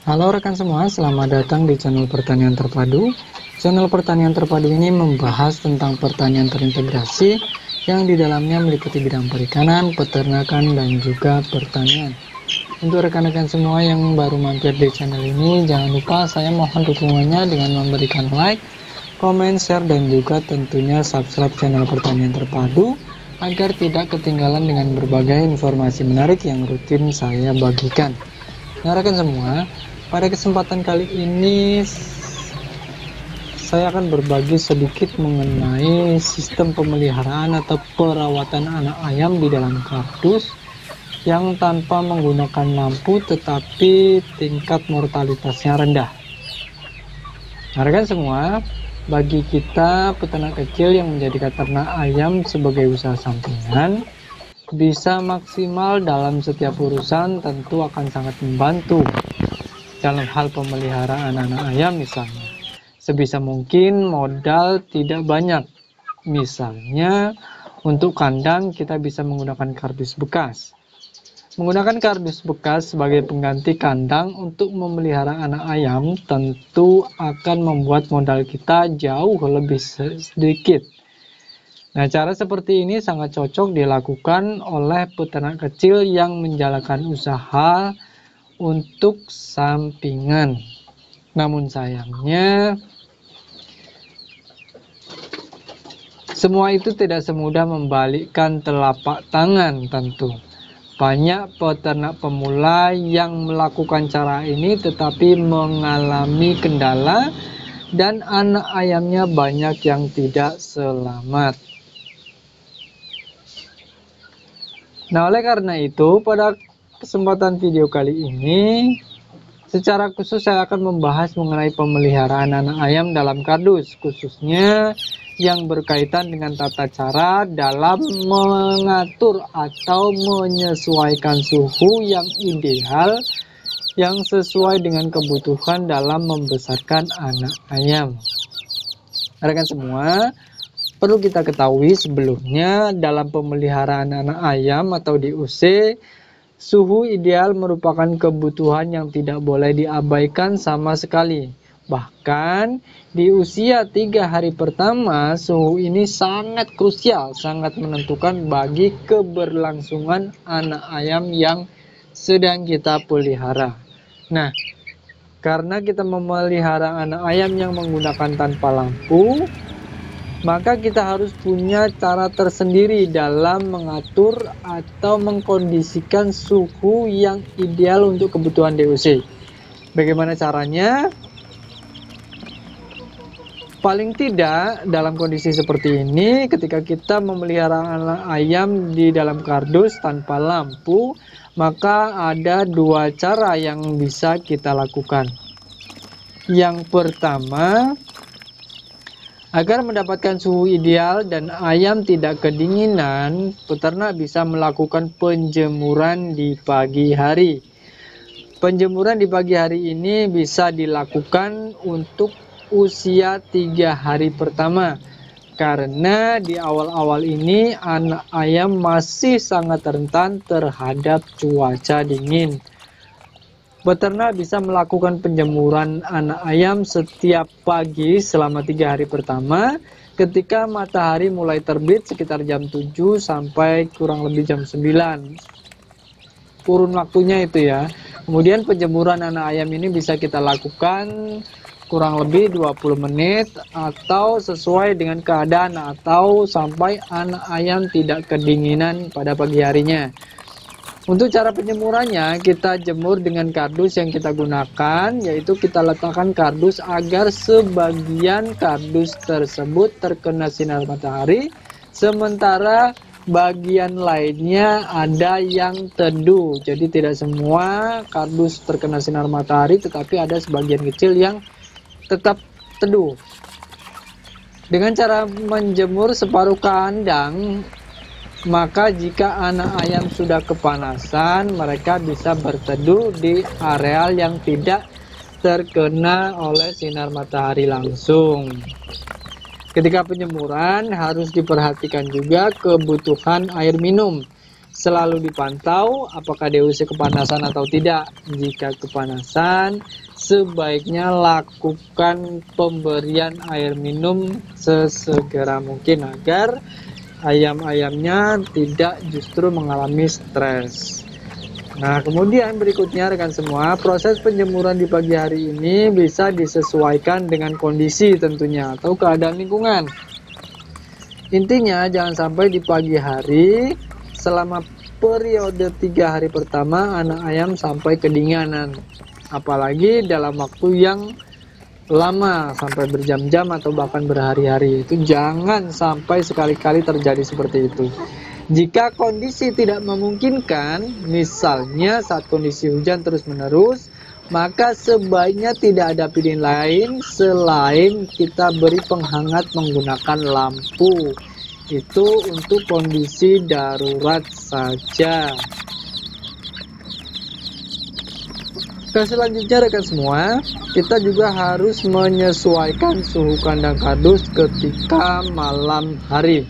Halo rekan semua, selamat datang di channel Pertanian Terpadu. Channel Pertanian Terpadu ini membahas tentang pertanian terintegrasi yang di dalamnya meliputi bidang perikanan, peternakan, dan juga pertanian. Untuk rekan-rekan semua yang baru mampir di channel ini, jangan lupa saya mohon dukungannya dengan memberikan like, komen, share, dan juga tentunya subscribe channel Pertanian Terpadu agar tidak ketinggalan dengan berbagai informasi menarik yang rutin saya bagikan. Nah rekan semua, pada kesempatan kali ini saya akan berbagi sedikit mengenai sistem pemeliharaan atau perawatan anak ayam di dalam kardus yang tanpa menggunakan lampu tetapi tingkat mortalitasnya rendah. Nah rekan semua, bagi kita peternak kecil yang menjadikan ternak ayam sebagai usaha sampingan, bisa maksimal dalam setiap urusan tentu akan sangat membantu. Dalam hal pemeliharaan anak ayam misalnya, sebisa mungkin modal tidak banyak. Misalnya untuk kandang kita bisa menggunakan kardus bekas. Menggunakan kardus bekas sebagai pengganti kandang untuk memelihara anak ayam tentu akan membuat modal kita jauh lebih sedikit. Nah, cara seperti ini sangat cocok dilakukan oleh peternak kecil yang menjalankan usaha untuk sampingan. Namun sayangnya, semua itu tidak semudah membalikkan telapak tangan tentu. Banyak peternak pemula yang melakukan cara ini tetapi mengalami kendala dan anak ayamnya banyak yang tidak selamat. Nah, oleh karena itu, pada kesempatan video kali ini, secara khusus saya akan membahas mengenai pemeliharaan anak ayam dalam kardus, khususnya yang berkaitan dengan tata cara dalam mengatur atau menyesuaikan suhu yang ideal, yang sesuai dengan kebutuhan dalam membesarkan anak ayam. Rekan semua, perlu kita ketahui sebelumnya dalam pemeliharaan anak ayam atau DUC, suhu ideal merupakan kebutuhan yang tidak boleh diabaikan sama sekali. Bahkan di usia 3 hari pertama, suhu ini sangat krusial, sangat menentukan bagi keberlangsungan anak ayam yang sedang kita pelihara. Nah, karena kita memelihara anak ayam yang menggunakan tanpa lampu, maka kita harus punya cara tersendiri dalam mengatur atau mengkondisikan suhu yang ideal untuk kebutuhan DUC. Bagaimana caranya? Paling tidak dalam kondisi seperti ini, ketika kita memelihara anak ayam di dalam kardus tanpa lampu, maka ada dua cara yang bisa kita lakukan. Yang pertama, agar mendapatkan suhu ideal dan ayam tidak kedinginan, peternak bisa melakukan penjemuran di pagi hari. Penjemuran di pagi hari ini bisa dilakukan untuk usia 3 hari pertama. Karena di awal-awal ini anak ayam masih sangat rentan terhadap cuaca dingin. Peternak bisa melakukan penjemuran anak ayam setiap pagi selama 3 hari pertama ketika matahari mulai terbit sekitar jam 7 sampai kurang lebih jam 9. Kurun waktunya itu ya. Kemudian penjemuran anak ayam ini bisa kita lakukan kurang lebih 20 menit atau sesuai dengan keadaan atau sampai anak ayam tidak kedinginan pada pagi harinya. Untuk cara penjemurannya, kita jemur dengan kardus yang kita gunakan, yaitu kita letakkan kardus agar sebagian kardus tersebut terkena sinar matahari, sementara bagian lainnya ada yang teduh. Jadi tidak semua kardus terkena sinar matahari, tetapi ada sebagian kecil yang tetap teduh. Dengan cara menjemur separuh kandang, maka jika anak ayam sudah kepanasan, mereka bisa berteduh di areal yang tidak terkena oleh sinar matahari langsung. Ketika penjemuran harus diperhatikan juga kebutuhan air minum. Selalu dipantau apakah DUC kepanasan atau tidak. Jika kepanasan, sebaiknya lakukan pemberian air minum sesegera mungkin agar ayam-ayamnya tidak justru mengalami stres. Nah, kemudian berikutnya rekan semua, proses penjemuran di pagi hari ini bisa disesuaikan dengan kondisi tentunya atau keadaan lingkungan. Intinya jangan sampai di pagi hari selama periode 3 hari pertama anak ayam sampai kedinginan. Apalagi dalam waktu yang lama sampai berjam-jam atau bahkan berhari-hari. Itu jangan sampai sekali-kali terjadi seperti itu. Jika kondisi tidak memungkinkan, misalnya saat kondisi hujan terus-menerus, maka sebaiknya tidak ada pilihan lain selain kita beri penghangat menggunakan lampu. Itu untuk kondisi darurat saja. Selanjutnya rekan semua, kita juga harus menyesuaikan suhu kandang kardus ketika malam hari.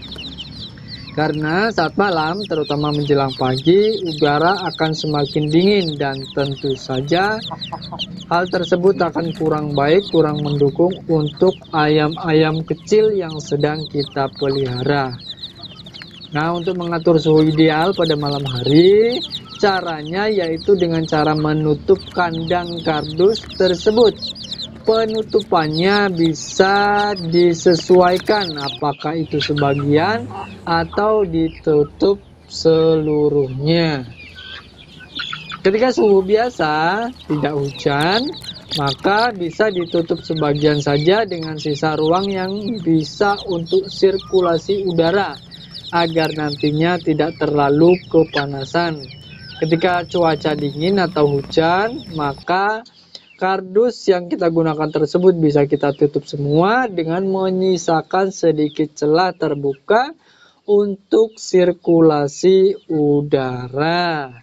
Karena saat malam, terutama menjelang pagi, udara akan semakin dingin dan tentu saja hal tersebut akan kurang baik, kurang mendukung untuk ayam-ayam kecil yang sedang kita pelihara. Nah, untuk mengatur suhu ideal pada malam hari, caranya yaitu dengan cara menutup kandang kardus tersebut. Penutupannya bisa disesuaikan apakah itu sebagian atau ditutup seluruhnya. Ketika suhu biasa, tidak hujan, maka bisa ditutup sebagian saja dengan sisa ruang yang bisa untuk sirkulasi udara agar nantinya tidak terlalu kepanasan. Ketika cuaca dingin atau hujan, maka kardus yang kita gunakan tersebut bisa kita tutup semua dengan menyisakan sedikit celah terbuka untuk sirkulasi udara.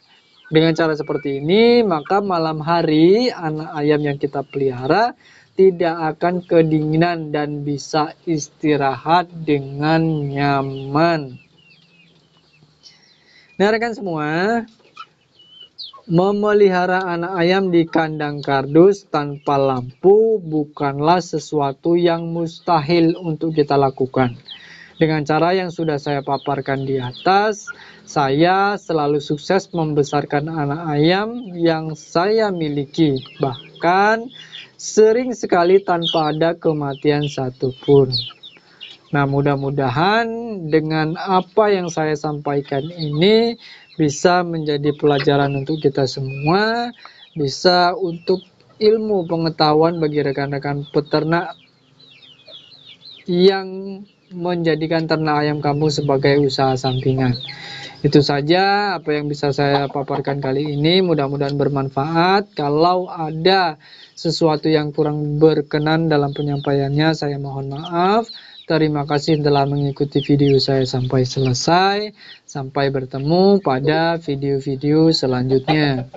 Dengan cara seperti ini, maka malam hari anak ayam yang kita pelihara tidak akan kedinginan dan bisa istirahat dengan nyaman. Nah, rekan semua, memelihara anak ayam di kandang kardus tanpa lampu bukanlah sesuatu yang mustahil untuk kita lakukan. Dengan cara yang sudah saya paparkan di atas, saya selalu sukses membesarkan anak ayam yang saya miliki. Bahkan sering sekali tanpa ada kematian satupun. Nah, mudah-mudahan dengan apa yang saya sampaikan ini bisa menjadi pelajaran untuk kita semua, bisa untuk ilmu pengetahuan bagi rekan-rekan peternak yang menjadikan ternak ayam kampung sebagai usaha sampingan. Itu saja apa yang bisa saya paparkan kali ini, mudah-mudahan bermanfaat. Kalau ada sesuatu yang kurang berkenan dalam penyampaiannya, saya mohon maaf. Terima kasih telah mengikuti video saya sampai selesai. Sampai bertemu pada video-video selanjutnya.